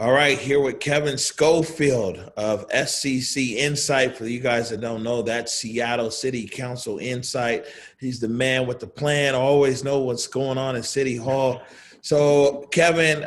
All right, here with Kevin Schofield of SCC Insight. For you guys that don't know, that's Seattle City Council Insight. He's the man with the plan, always know what's going on in City Hall. So, Kevin,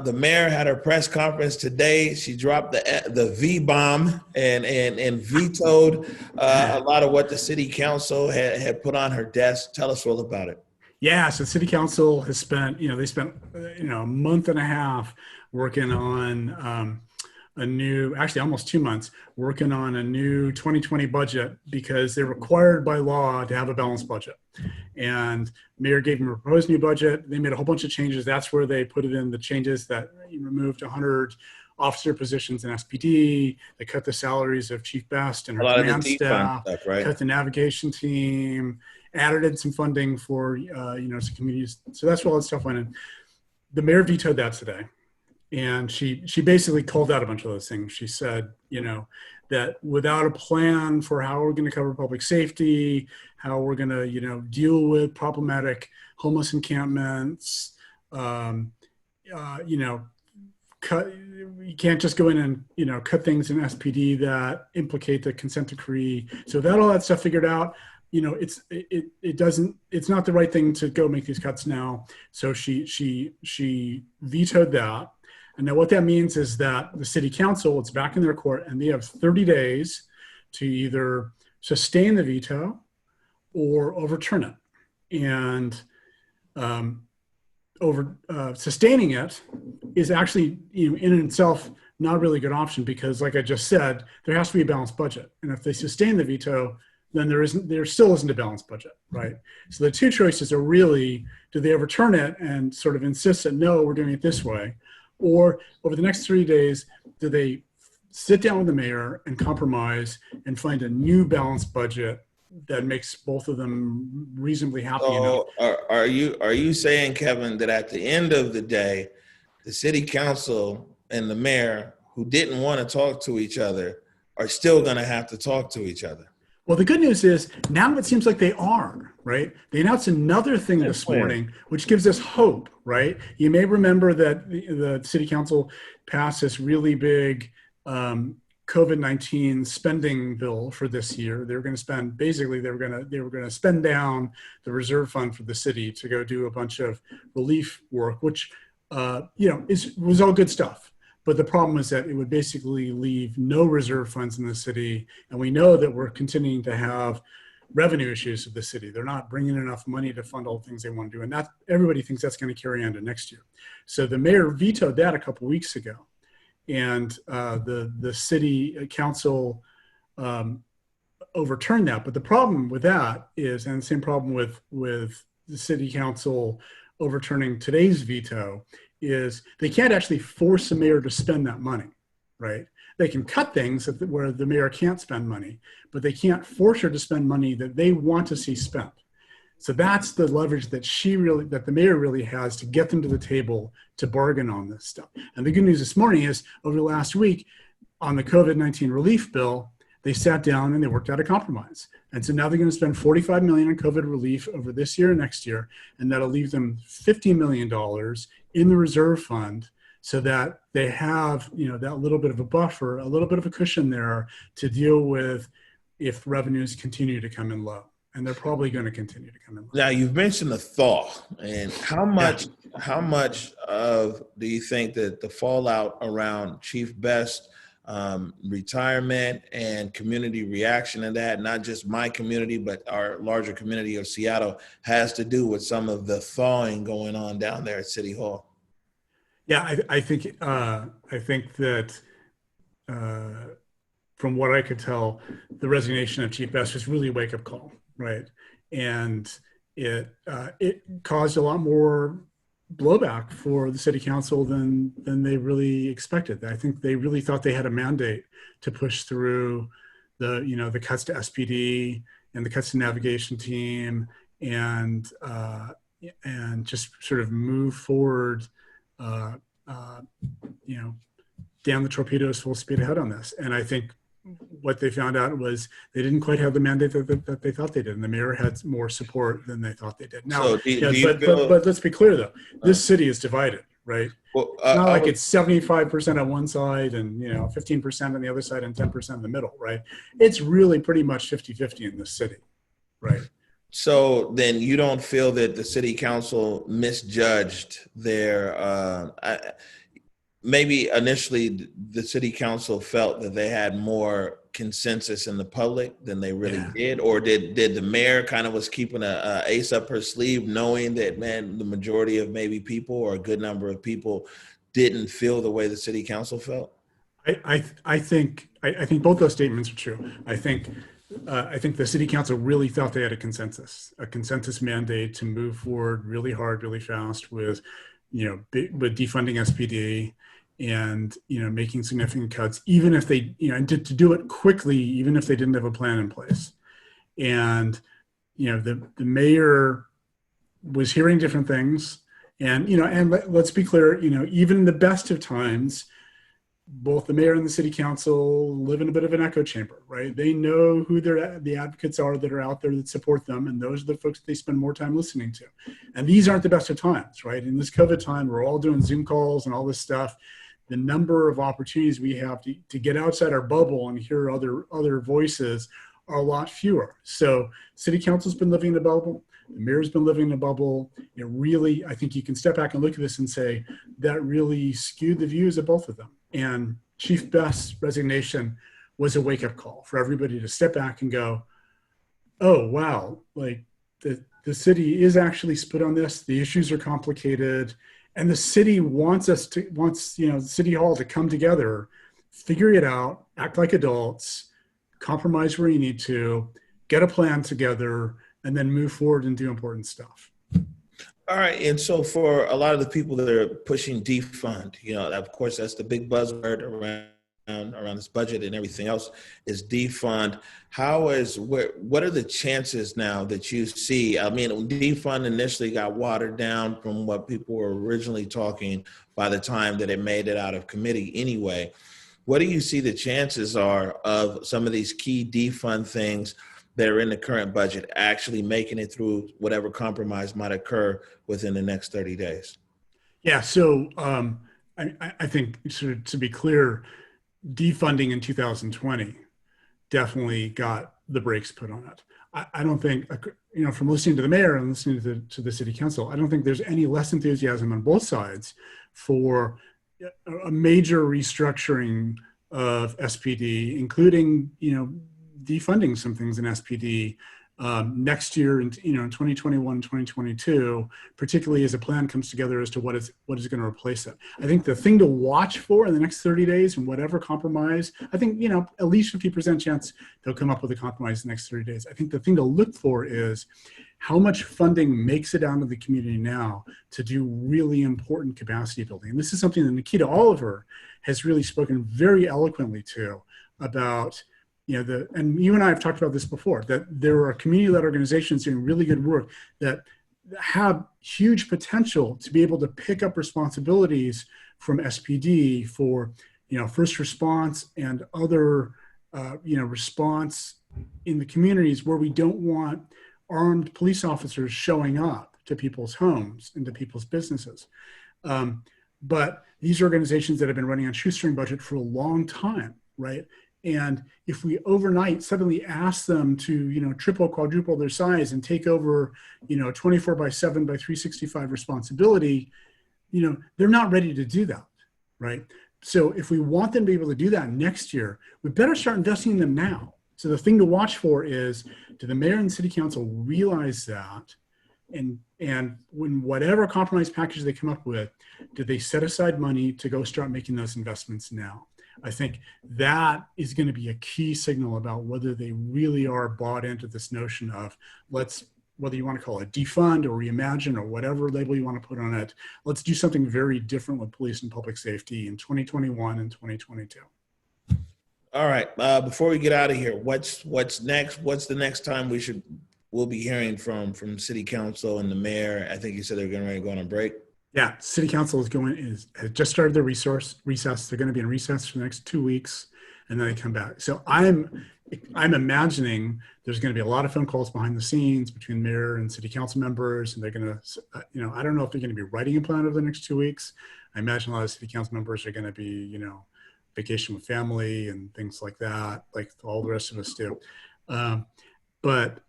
the mayor had her press conference today. She dropped the V-bomb and vetoed a lot of what the city council had put on her desk. Tell us all about it. Yeah, so City Council has spent, they spent, a month and a half working on actually almost 2 months, working on a new 2020 budget because they're required by law to have a balanced budget. And Mayor gave them a proposed new budget. They made a whole bunch of changes. That's where they put it in the changes that removed 100 officer positions in SPD. They cut the salaries of Chief Best and her command staff, stuff, right? Cut the navigation team, added in some funding for, some communities. So that's where all that stuff went in. The mayor vetoed that today. And she basically called out a bunch of those things. She said, that without a plan for how we're going to cover public safety, how we're going to, deal with problematic homeless encampments, you can't just go in and, cut things in SPD that implicate the consent decree. So without all that stuff figured out, it's not the right thing to go make these cuts now. So she vetoed that. And now what that means is that the city council, it's back in their court, and they have 30 days to either sustain the veto or overturn it. And sustaining it is actually, in itself, not a really good option because, like I just said, there has to be a balanced budget. And if they sustain the veto, then there still isn't a balanced budget, right? So the two choices are really, do they overturn it and sort of insist that, no, we're doing it this way? Or over the next 3 days, do they sit down with the mayor and compromise and find a new balanced budget that makes both of them reasonably happy? So are you saying, Kevin, that at the end of the day, the city council and the mayor who didn't want to talk to each other are still going to have to talk to each other? Well, the good news is now it seems like they are, right? They announced another thing this morning, which gives us hope, right? You may remember that the city council passed this really big COVID-19 spending bill for this year. They were going to spend, basically, they were going to spend down the reserve fund for the city to go do a bunch of relief work, which, was all good stuff. But the problem is that it would basically leave no reserve funds in the city. And we know that we're continuing to have revenue issues with the city. They're not bringing enough money to fund all the things they want to do. And that everybody thinks that's going to carry on to next year. So the mayor vetoed that a couple of weeks ago. And the city council overturned that. But the problem with that is, and the same problem with the city council overturning today's veto, is they can't actually force the mayor to spend that money, right? They can cut things where the mayor can't spend money, but they can't force her to spend money that they want to see spent. So that's the leverage that the mayor really has to get them to the table to bargain on this stuff. And the good news this morning is, over the last week, on the COVID-19 relief bill, they sat down and they worked out a compromise. And so now they're going to spend $45 million on COVID relief over this year and next year, and that'll leave them $50 million in the reserve fund so that they have, that little bit of a buffer, a little bit of a cushion there to deal with if revenues continue to come in low. And they're probably going to continue to come in low. Now, you've mentioned the thaw, and how much do you think that the fallout around Chief Best retirement and community reaction to that, not just my community, but our larger community of Seattle, has to do with some of the thawing going on down there at City Hall? Yeah, I think that from what I could tell, the resignation of Chief Best was really a wake-up call, right? And it caused a lot more blowback for the city council than they really expected. I think they really thought they had a mandate to push through the cuts to SPD and the cuts to navigation team and just sort of move forward, down the torpedoes full speed ahead on this. And I think what they found out was they didn't quite have the mandate that they thought they did, and the mayor had more support than they thought they did. Now, but let's be clear though, this city is divided, right? Well, It's not I like was it's 75% on one side and 15% on the other side and 10% in the middle, right? It's really pretty much 50-50 in this city, right? So then you don't feel that the city council misjudged their, maybe initially the city council felt that they had more consensus in the public than they really Yeah. did, or did the mayor kind of was keeping a ace up her sleeve, knowing that, man, the majority of maybe people or a good number of people didn't feel the way the city council felt? I think both those statements are true. I think the city council really thought they had a consensus mandate to move forward really hard, really fast with, with defunding SPD and making significant cuts, even if they and to do it quickly, even if they didn't have a plan in place. And the mayor was hearing different things, and let's be clear, even in the best of times, both the mayor and the city council live in a bit of an echo chamber, right? They know who the advocates are that are out there that support them, and those are the folks that they spend more time listening to. And these aren't the best of times, right? In this COVID time, we're all doing Zoom calls and all this stuff. The number of opportunities we have to get outside our bubble and hear other voices are a lot fewer. So city council's been living in a bubble. The mayor's been living in a bubble. It really, I think you can step back and look at this and say that really skewed the views of both of them. And Chief Best's resignation was a wake-up call for everybody to step back and go, oh, wow, like the city is actually split on this. The issues are complicated. And the city wants City Hall to come together, figure it out, act like adults, compromise where you need to, get a plan together, and then move forward and do important stuff. All right. And so for a lot of the people that are pushing defund, of course, that's the big buzzword around this budget and everything else is defund. What are the chances now that you see? I mean, defund initially got watered down from what people were originally talking by the time that it made it out of committee anyway. What do you see the chances are of some of these key defund things that are in the current budget actually making it through whatever compromise might occur within the next 30 days? Yeah, so I think, to be clear, defunding in 2020 definitely got the brakes put on it. I don't think, from listening to the mayor and listening to the city council, I don't think there's any less enthusiasm on both sides for a major restructuring of SPD, including, defunding some things in SPD next year in 2021, 2022, particularly as a plan comes together as to what is going to replace it. I think the thing to watch for in the next 30 days and whatever compromise, I think, at least 50% chance they'll come up with a compromise in the next 30 days. I think the thing to look for is how much funding makes it down to the community now to do really important capacity building. And this is something that Nikita Oliver has really spoken very eloquently to about. And you and I have talked about this before, that there are community-led organizations doing really good work that have huge potential to be able to pick up responsibilities from SPD for, first response and other, response in the communities where we don't want armed police officers showing up to people's homes and to people's businesses. But these organizations that have been running on shoestring budget for a long time, right? And if we overnight suddenly ask them to, triple, quadruple their size and take over, 24/7 by 365 responsibility, they're not ready to do that, right? So if we want them to be able to do that next year, we better start investing in them now. So the thing to watch for is, do the mayor and city council realize that? And when whatever compromise package they come up with, do they set aside money to go start making those investments now? I think that is going to be a key signal about whether they really are bought into this notion of whether you want to call it defund or reimagine or whatever label you want to put on it, let's do something very different with police and public safety in 2021 and 2022. All right. Before we get out of here, what's next? What's the next time we'll be hearing from city council and the mayor? I think you said they're getting ready to go on a break. Yeah, city council has just started their recess. They're going to be in recess for the next 2 weeks, and then they come back. So I'm I'm imagining there's going to be a lot of phone calls behind the scenes between mayor and city council members, and they're going to, I don't know if they're going to be writing a plan over the next 2 weeks. I imagine a lot of city council members are going to be, vacation with family and things like that, like all the rest of us do. But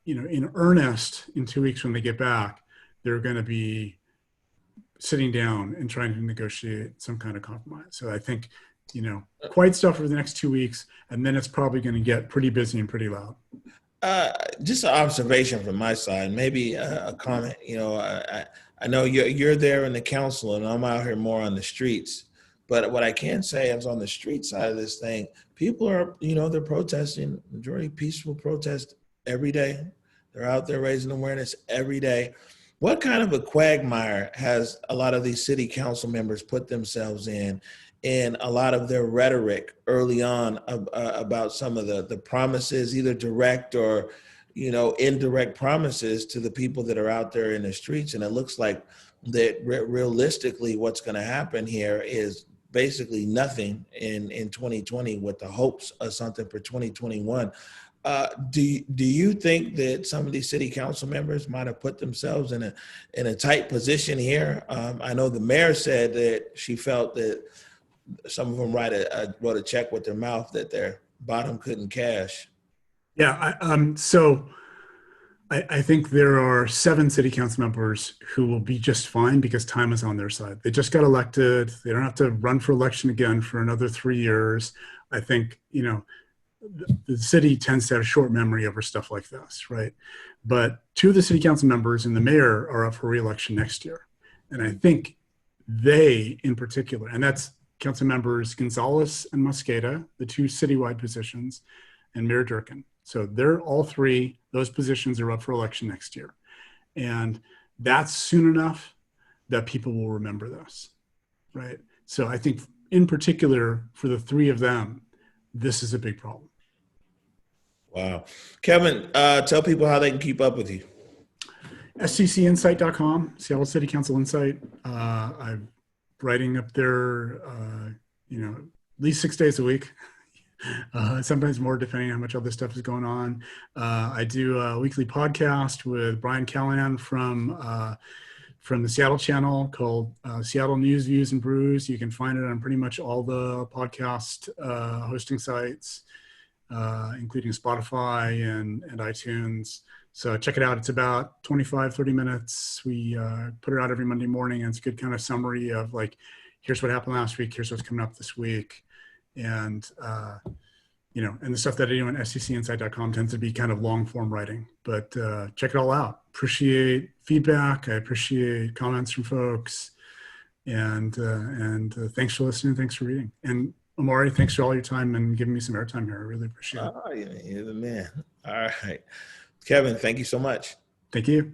in earnest, in 2 weeks when they get back, they're going to be sitting down and trying to negotiate some kind of compromise. So I think, quiet stuff for the next 2 weeks, and then it's probably going to get pretty busy and pretty loud. Just an observation from my side, maybe a comment. I know you're there in the council, and I'm out here more on the streets. But what I can say is on the street side of this thing, people are, they're protesting, majority peaceful protest every day. They're out there raising awareness every day. What kind of a quagmire has a lot of these city council members put themselves in a lot of their rhetoric early on about some of the promises, either direct or, indirect promises to the people that are out there in the streets? And it looks like that realistically what's going to happen here is basically nothing in 2020 with the hopes of something for 2021. Do you think that some of these city council members might have put themselves in a tight position here? I know the mayor said that she felt that some of them wrote a check with their mouth that their bottom couldn't cash. Yeah. So I think there are 7 city council members who will be just fine because time is on their side. They just got elected. They don't have to run for election again for another 3 years. I think, the city tends to have a short memory over stuff like this, right? But 2 of the city council members and the mayor are up for re-election next year. And I think they in particular, and that's council members Gonzalez and Mosqueda, the 2 citywide positions, and Mayor Durkan. So they're all 3, those positions are up for election next year. And that's soon enough that people will remember this, right? So I think in particular for the 3 of them, this is a big problem. Wow. Kevin, tell people how they can keep up with you. SCCinsight.com, Seattle City Council Insight. I'm writing up there, at least 6 days a week. Sometimes more depending on how much other stuff is going on. I do a weekly podcast with Brian Callahan from the Seattle channel called Seattle News, Views, and Brews. You can find it on pretty much all the podcast hosting sites, including Spotify and iTunes. So check it out. It's about 25, 30 minutes. We put it out every Monday morning, and it's a good kind of summary of like, here's what happened last week, here's what's coming up this week. And, and the stuff that I do on SCCinsight.com tends to be kind of long form writing, but check it all out. Appreciate feedback. I appreciate comments from folks, and thanks for listening. Thanks for reading. And Omari, thanks for all your time and giving me some airtime here. I really appreciate it. Oh, you're the man. All right. Kevin, thank you so much. Thank you.